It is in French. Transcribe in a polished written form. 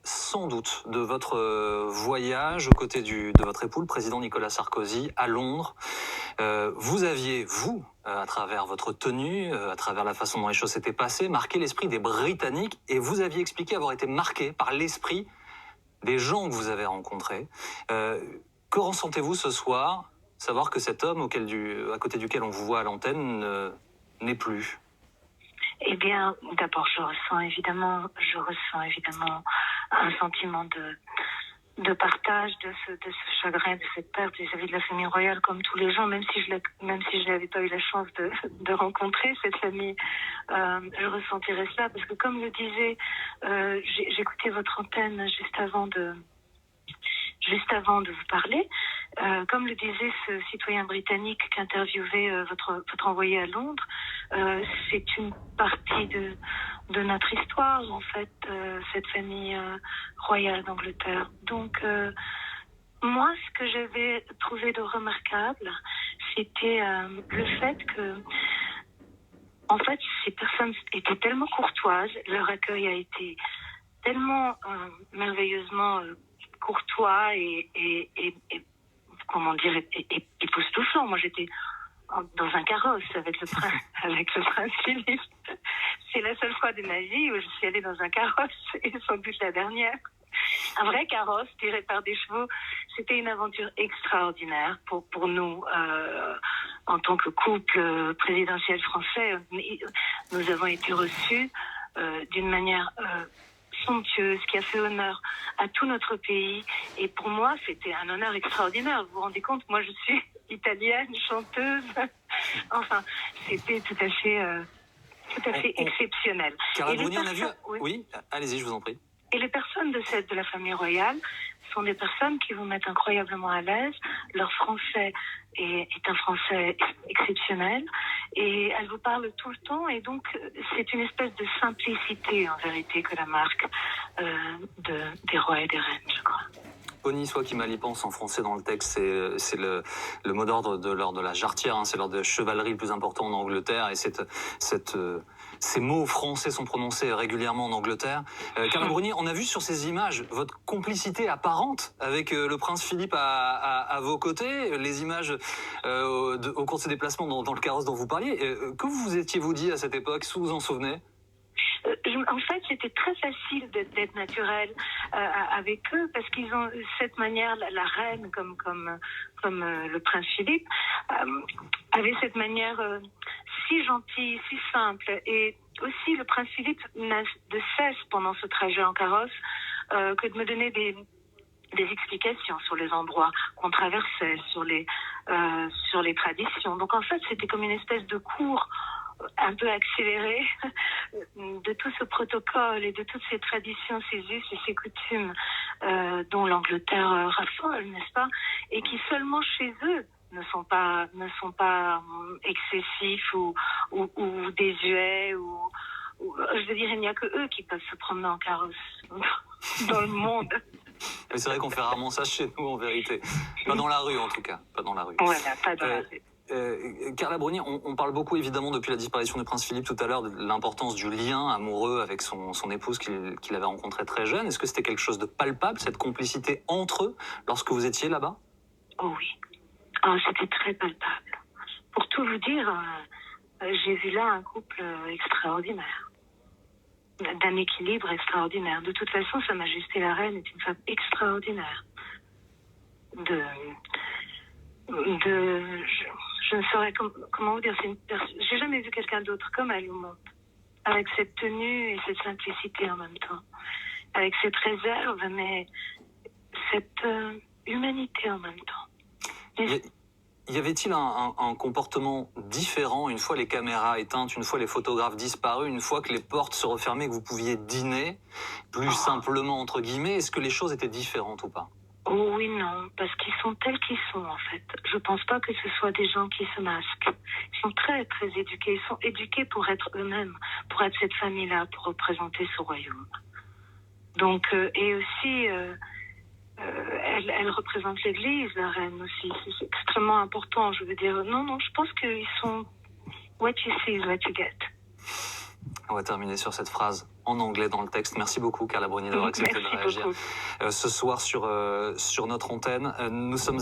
sans doute de votre voyage aux côtés de votre époux, le président Nicolas Sarkozy, à Londres. Vous aviez, à travers votre tenue, à travers la façon dont les choses s'étaient passées, marqué l'esprit des Britanniques, et vous aviez expliqué avoir été marqué par l'esprit des gens que vous avez rencontrés. Que ressentez-vous ce soir, savoir que cet homme à côté duquel on vous voit à l'antenne n'est plus? Eh bien, d'abord, je ressens évidemment un sentiment de partage de ce chagrin, de cette perte vis-à-vis de la famille royale, comme tous les gens, même si je n'avais pas eu la chance de rencontrer cette famille, je ressentirais cela, parce que comme le disait, j'écoutais votre antenne juste avant de vous parler, comme le disait ce citoyen britannique qu'interviewait votre envoyé à Londres, c'est une partie de notre histoire, en fait, cette famille royale d'Angleterre. Donc, moi, ce que j'avais trouvé de remarquable, c'était le fait que, en fait, ces personnes étaient tellement courtoises, leur accueil a été tellement merveilleusement courtois et comment dire, époustouflant. Moi, j'étais dans un carrosse avec le prince Philippe. C'est la seule fois de ma vie où je suis allée dans un carrosse, et sans doute la dernière. Un vrai carrosse tiré par des chevaux. C'était une aventure extraordinaire pour nous, en tant que couple présidentiel français. Nous avons été reçus d'une manière somptueuse, qui a fait honneur à tout notre pays. Et pour moi, c'était un honneur extraordinaire. Vous vous rendez compte, moi je suis italienne, chanteuse. Enfin, c'était tout à fait exceptionnel. Carla Bruni, on a vu... Oui, allez-y, je vous en prie. Et les personnes de la famille royale sont des personnes qui vous mettent incroyablement à l'aise. Leur français est un français exceptionnel, et elles vous parlent tout le temps, et donc c'est une espèce de simplicité en vérité que la marque des rois et des reines, je crois. Honi soit qui mal y pense en français dans le texte, c'est le mot d'ordre de l'ordre de la jarretière, c'est l'ordre de chevalerie le plus important en Angleterre, et ces mots français sont prononcés régulièrement en Angleterre. Carla Bruni, on a vu sur ces images votre complicité apparente avec le prince Philippe à vos côtés, les images au cours de ces déplacements dans le carrosse dont vous parliez. Que vous étiez-vous dit à cette époque, si vous vous en souvenez? En fait, c'était très facile d'être naturel avec eux, parce qu'ils ont cette manière, la reine comme le prince Philippe, avait cette manière si gentille, si simple. Et aussi, le prince Philippe n'a de cesse pendant ce trajet en carrosse que de me donner des explications sur les endroits qu'on traversait, sur les traditions. Donc en fait, c'était comme une espèce de cours un peu accéléré de tout ce protocole et de toutes ces traditions, ces us et ces coutumes dont l'Angleterre raffole, n'est-ce pas? Et qui seulement chez eux ne sont pas excessifs ou désuets, ou je veux dire, il n'y a que eux qui peuvent se promener en carrosse dans le monde. Mais c'est vrai qu'on fait rarement ça chez nous, en vérité. Pas dans la rue, en tout cas. Pas dans la rue. Voilà, pas dans la rue. Carla Bruni, on parle beaucoup évidemment depuis la disparition du prince Philippe tout à l'heure de l'importance du lien amoureux avec son épouse qu'il avait rencontrée très jeune. Est-ce que c'était quelque chose de palpable, cette complicité entre eux, lorsque vous étiez là-bas? Oh oui, c'était très palpable. Pour tout vous dire, j'ai vu là un couple extraordinaire, d'un équilibre extraordinaire. De toute façon, Sa Majesté la Reine est une femme extraordinaire. Je ne saurais comment vous dire. J'ai jamais vu quelqu'un d'autre comme elle au monde, avec cette tenue et cette simplicité en même temps, avec cette réserve, mais cette humanité en même temps. Y avait-il un comportement différent une fois les caméras éteintes, une fois les photographes disparus, une fois que les portes se refermaient, que vous pouviez dîner plus simplement, entre guillemets? Est-ce que les choses étaient différentes ou pas? Oh oui, non, parce qu'ils sont tels qu'ils sont, en fait. Je pense pas que ce soit des gens qui se masquent. Ils sont très, très éduqués. Ils sont éduqués pour être eux-mêmes, pour être cette famille-là, pour représenter ce royaume. Donc, et aussi, elle représente l'Église, la reine aussi. C'est extrêmement important, je veux dire. Non, je pense qu'ils sont what you see is what you get. On va terminer sur cette phrase en anglais dans le texte. Merci beaucoup, Carla Bruni, d'avoir accepté de réagir ce soir sur notre antenne. Nous sommes